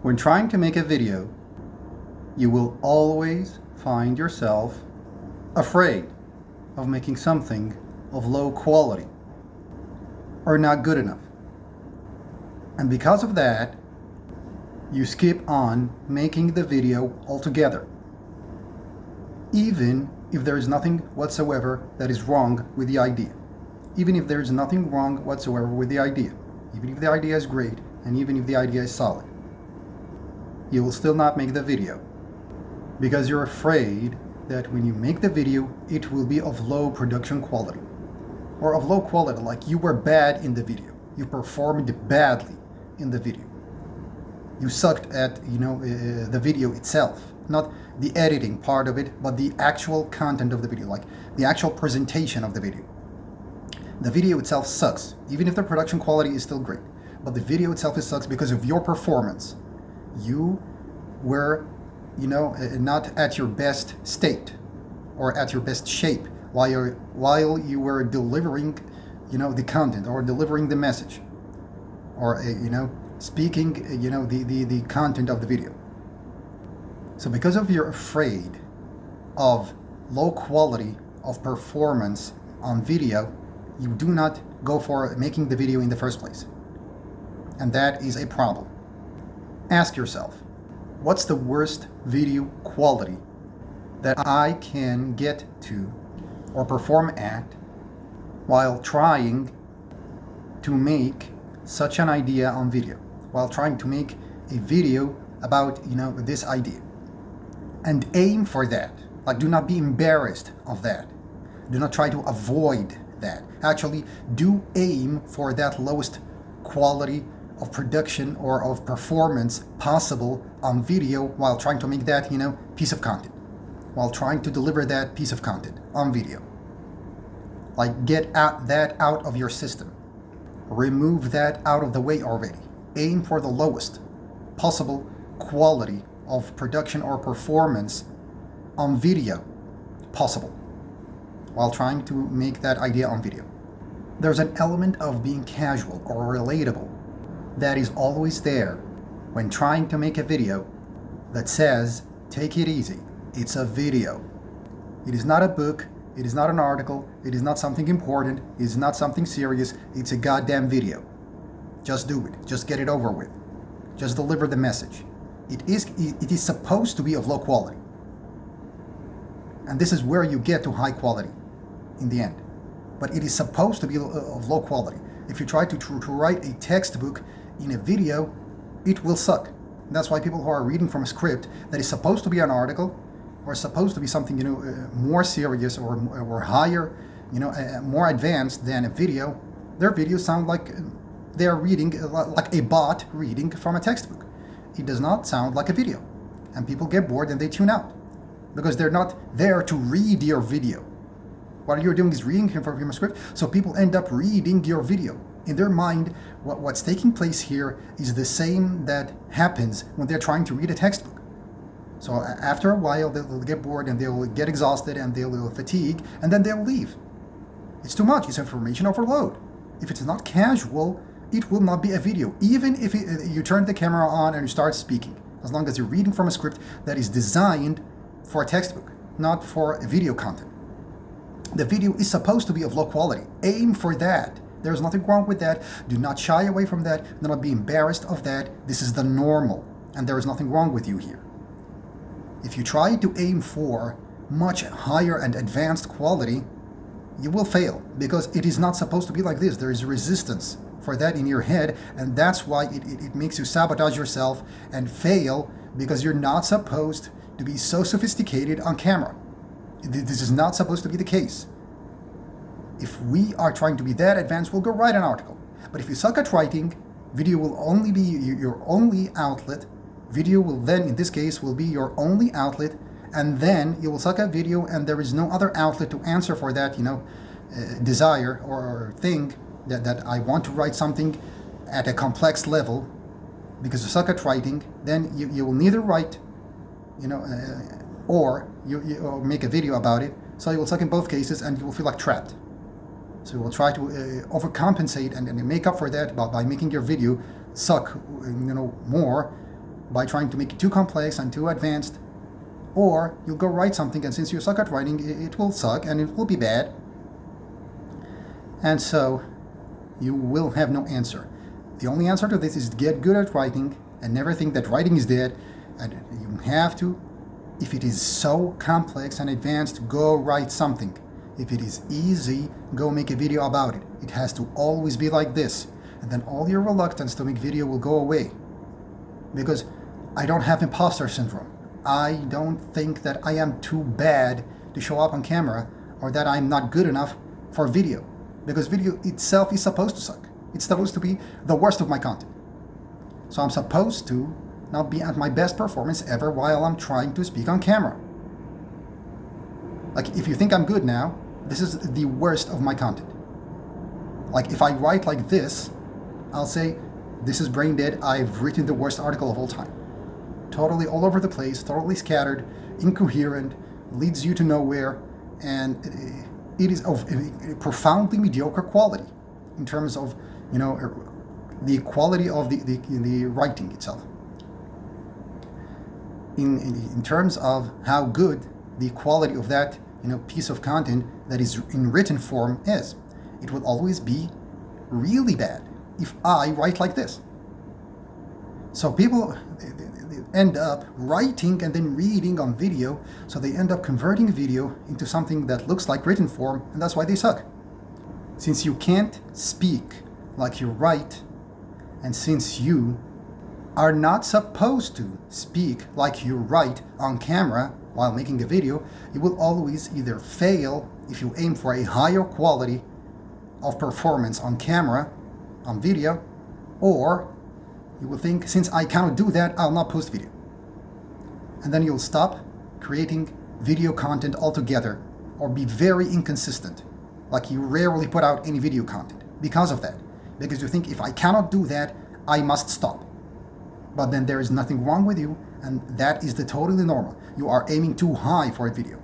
When trying to make a video, you will always find yourself afraid of making something of low quality or not good enough. And because of that, you skip on making the video altogether, even if there is nothing whatsoever that is wrong with the idea. Even if there is nothing wrong whatsoever with the idea. Even if the idea is great, and even if the idea is solid. You will still not make the video because you're afraid that when you make the video, it will be of low production quality. Or of low quality, like you were bad in the video. You performed badly in the video. You sucked at, the video itself. Not the editing part of it, but the actual content of the video, like the actual presentation of the video. The video itself sucks, even if the production quality is still great. But the video itself sucks because of your performance. You were, not at your best state or at your best shape while you were delivering, the content or delivering the message or, speaking, the content of the video. So because of you're afraid of low quality of performance on video, you do not go for making the video in the first place. And that is a problem. Ask yourself, what's the worst video quality that I can get to or perform at while trying to make such an idea on video, while trying to make a video about, this idea. And aim for that. Like, do not be embarrassed of that. Do not try to avoid that. Actually, do aim for that lowest quality of production or of performance possible on video while trying to make that, piece of content. While trying to deliver that piece of content on video. Like, get that out of your system. Remove that out of the way already. Aim for the lowest possible quality of production or performance on video possible while trying to make that idea on video. There's an element of being casual or relatable that is always there when trying to make a video that says, take it easy, it's a video. It is not a book, it is not an article, it is not something important, it is not something serious, it's a goddamn video. Just do it, just get it over with. Just deliver the message. It is supposed to be of low quality. And this is where you get to high quality in the end. But it is supposed to be of low quality. If you try to write a textbook in a video, it will suck. And that's why people who are reading from a script that is supposed to be an article or supposed to be something more serious or higher, more advanced than a video, their videos sound like they are reading like a bot reading from a textbook. It does not sound like a video. And people get bored and they tune out because they're not there to read your video. What you're doing is reading from a script, so people end up reading your video. In their mind, what's taking place here is the same that happens when they're trying to read a textbook. So after a while, they'll get bored and they'll get exhausted and they'll fatigue, and then they'll leave. It's too much. It's information overload. If it's not casual, it will not be a video, even if you turn the camera on and you start speaking, as long as you're reading from a script that is designed for a textbook, not for a video content. The video is supposed to be of low quality. Aim for that. There's nothing wrong with that. Do not shy away from that. Do not be embarrassed of that. This is the normal, and there is nothing wrong with you here. If you try to aim for much higher and advanced quality, you will fail, because it is not supposed to be like this. There is resistance for that in your head, and that's why it makes you sabotage yourself and fail, because you're not supposed to be so sophisticated on camera. This is not supposed to be the case. If we are trying to be that advanced, we'll go write an article. But if you suck at writing, video will only be your only outlet. Video will then, in this case, will be your only outlet, and then you will suck at video, and there is no other outlet to answer for that, desire or thing that I want to write something at a complex level, because you suck at writing. Then you will neither write, or you make a video about it. So you will suck in both cases, and you will feel like trapped. So you will try to overcompensate and make up for that by making your video suck, more, by trying to make it too complex and too advanced, or you'll go write something, and since you suck at writing, it will suck and it will be bad. And so you will have no answer. The only answer to this is to get good at writing and never think that writing is dead. And you have to, if it is so complex and advanced, go write something. If it is easy, go make a video about it. It has to always be like this. And then all your reluctance to make video will go away. Because I don't have imposter syndrome. I don't think that I am too bad to show up on camera, or that I'm not good enough for video. Because video itself is supposed to suck. It's supposed to be the worst of my content. So I'm supposed to not be at my best performance ever while I'm trying to speak on camera. Like, if you think I'm good now, this is the worst of my content. Like, if I write like this, I'll say, this is brain dead, I've written the worst article of all time. Totally all over the place, totally scattered, incoherent, leads you to nowhere, and it is of profoundly mediocre quality in terms of, the quality of the writing itself. In terms of how good the quality of that piece of content that is in written form is, it will always be really bad if I write like this. So people end up writing and then reading on video, so they end up converting video into something that looks like written form, and that's why they suck. Since you can't speak like you write, and since you are not supposed to speak like you write on camera while making a video, you will always either fail if you aim for a higher quality of performance on camera, on video, or you will think, since I cannot do that, I'll not post video. And then you'll stop creating video content altogether, or be very inconsistent. Like, you rarely put out any video content because of that. Because you think, if I cannot do that, I must stop. But then there is nothing wrong with you, and that is totally normal. You are aiming too high for a video.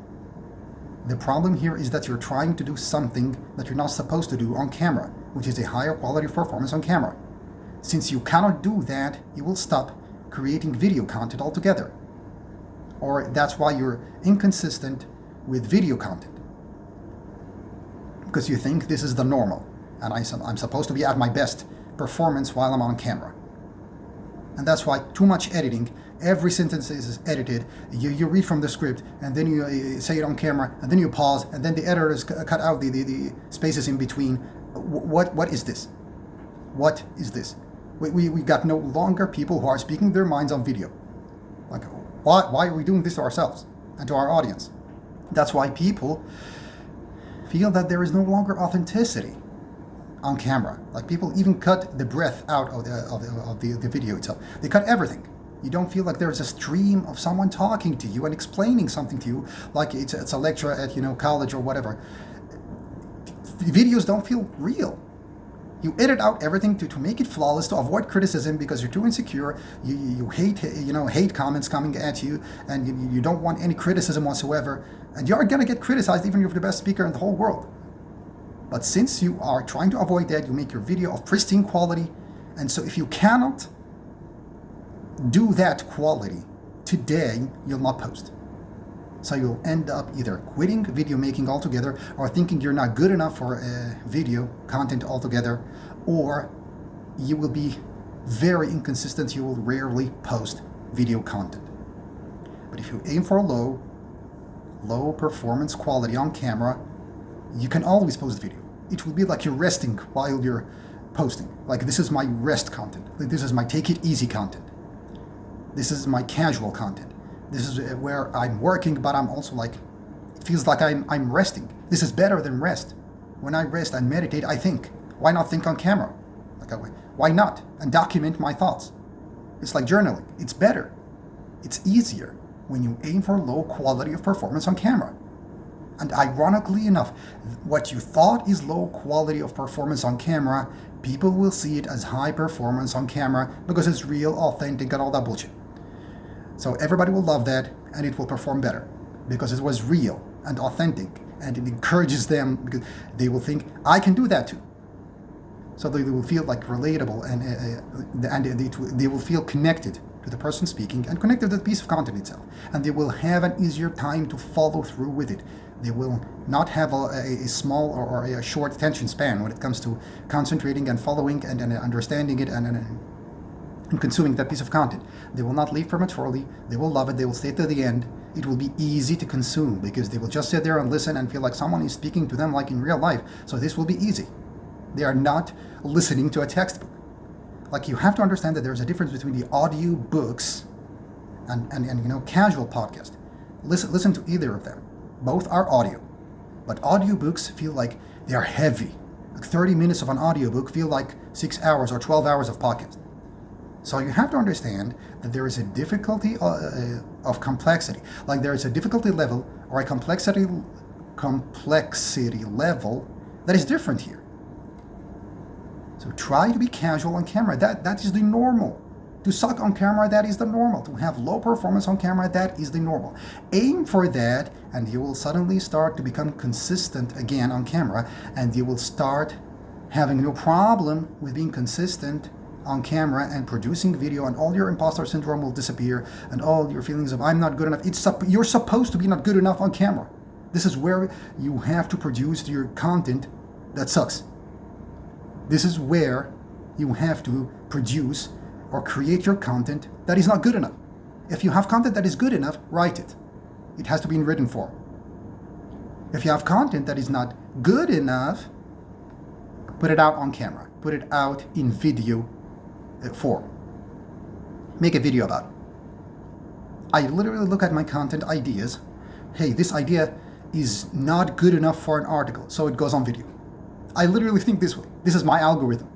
The problem here is that you're trying to do something that you're not supposed to do on camera, which is a higher quality of performance on camera. Since you cannot do that, you will stop creating video content altogether. Or that's why you're inconsistent with video content. Because you think this is the normal, and I'm supposed to be at my best performance while I'm on camera. And that's why too much editing, every sentence is edited, you read from the script, and then you say it on camera, and then you pause, and then the editors cut out the spaces in between. What is this? What is this? We got no longer people who are speaking their minds on video. Like, why are we doing this to ourselves and to our audience? That's why people feel that there is no longer authenticity on camera. Like, people even cut the breath out of the video itself. They cut everything. You don't feel like there's a stream of someone talking to you and explaining something to you, like it's a lecture at college or whatever. Videos don't feel real. You edit out everything to make it flawless, to avoid criticism because you're too insecure. You hate comments coming at you, and you don't want any criticism whatsoever. And you're gonna get criticized even if you're the best speaker in the whole world. But since you are trying to avoid that, you make your video of pristine quality. And so if you cannot do that quality today, you'll not post. So you'll end up either quitting video making altogether, or thinking you're not good enough for video content altogether, or you will be very inconsistent. You will rarely post video content. But if you aim for low performance quality on camera, you can always post video. It will be like you're resting while you're posting. Like, this is my rest content. Like, this is my take it easy content. This is my casual content. This is where I'm working, but I'm also like, it feels like I'm resting. This is better than rest. When I rest and meditate, I think. Why not think on camera? Like, why not? And document my thoughts. It's like journaling. It's better. It's easier when you aim for low quality of performance on camera. And ironically enough, what you thought is low quality of performance on camera, people will see it as high performance on camera because it's real, authentic, and all that bullshit. So everybody will love that, and it will perform better because it was real and authentic, and it encourages them because they will think, I can do that too. so they will feel like relatable, and they will feel connected to the person speaking and connected to the piece of content itself, and they will have an easier time to follow through with it. They will not have a small or a short attention span when it comes to concentrating and following and understanding it and consuming that piece of content. They will not leave prematurely. They will love it. They will stay to the end. It will be easy to consume because they will just sit there and listen and feel like someone is speaking to them like in real life. So this will be easy. They are not listening to a textbook. Like, you have to understand that there's a difference between the audio books and casual podcast. Listen to either of them. Both are audio. But audiobooks feel like they are heavy. Like 30 minutes of an audiobook feel like 6 hours or 12 hours of podcast. So you have to understand that there is a difficulty of complexity. Like, there is a difficulty level or a complexity level that is different here. So try to be casual on camera. That is the normal. To suck on camera, that is the normal. To have low performance on camera, that is the normal. Aim for that, and you will suddenly start to become consistent again on camera, and you will start having no problem with being consistent on camera and producing video, and all your imposter syndrome will disappear, and all your feelings of I'm not good enough. You're supposed to be not good enough on camera. This is where you have to produce your content that sucks. This is where you have to produce or create your content that is not good enough. If you have content that is good enough, write it. It has to be in written form. If you have content that is not good enough, put it out on camera. Put it out in video form. Make a video about it. I literally look at my content ideas. Hey, this idea is not good enough for an article, so it goes on video. I literally think this way. This is my algorithm.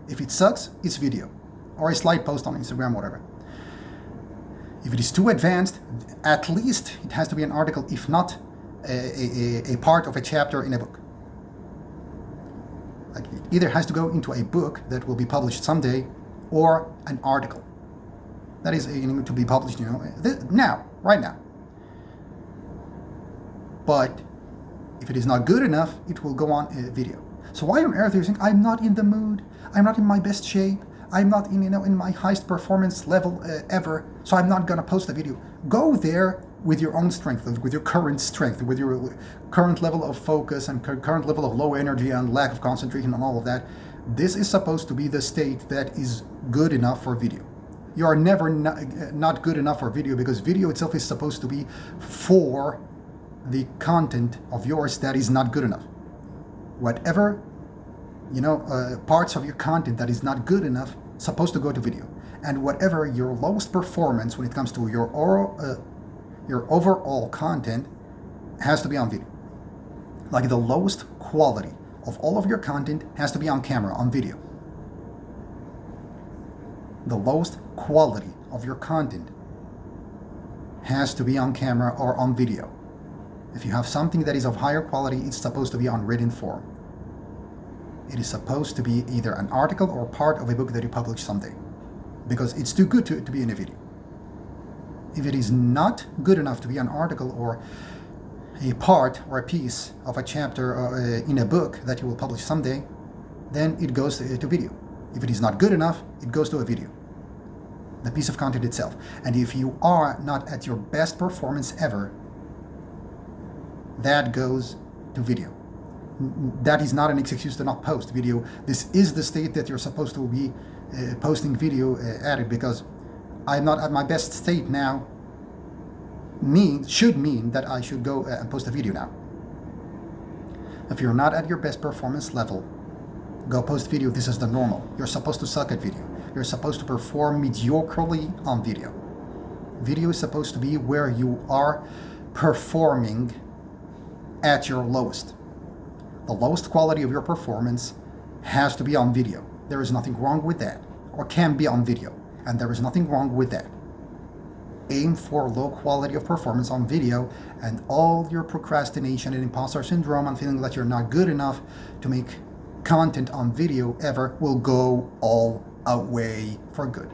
If it sucks, it's video. Or a slide post on Instagram, whatever. If it is too advanced, at least it has to be an article, if not a part of a chapter in a book. Like, it either has to go into a book that will be published someday, or an article that is to be published, right now. But if it is not good enough, it will go on a video. So why on earth are you saying, I'm not in the mood, I'm not in my best shape, I'm not in my highest performance level ever, so I'm not gonna post a video? Go there with your own strength, with your current strength, with your current level of focus and current level of low energy and lack of concentration and all of that. This is supposed to be the state that is good enough for video. You are never not good enough for video, because video itself is supposed to be for the content of yours that is not good enough. Whatever parts of your content that is not good enough supposed to go to video, and whatever your lowest performance when it comes to your overall content has to be on video. Like, the lowest quality of all of your content has to be on camera, on video. The lowest quality of your content has to be on camera or on video. If you have something that is of higher quality, it's supposed to be on written form. It is supposed to be either an article or part of a book that you publish someday, because it's too good to be in a video. If it is not good enough to be an article or a part or a piece of a chapter in a book that you will publish someday, then it goes to video. If it is not good enough, it goes to a video, the piece of content itself. And if you are not at your best performance ever, that goes to video. That is not an excuse to not post video. This is the state that you're supposed to be posting video at it, because I'm not at my best state now should mean that I should go and post a video now. If you're not at your best performance level, go post video. This is the normal. You're supposed to suck at video. You're supposed to perform mediocrely on video. Video is supposed to be where you are performing at your lowest. The lowest quality of your performance has to be on video. There is nothing wrong with that, or can be on video, and there is nothing wrong with that. Aim for low quality of performance on video, and all your procrastination and imposter syndrome and feeling that you're not good enough to make content on video ever will go all away for good.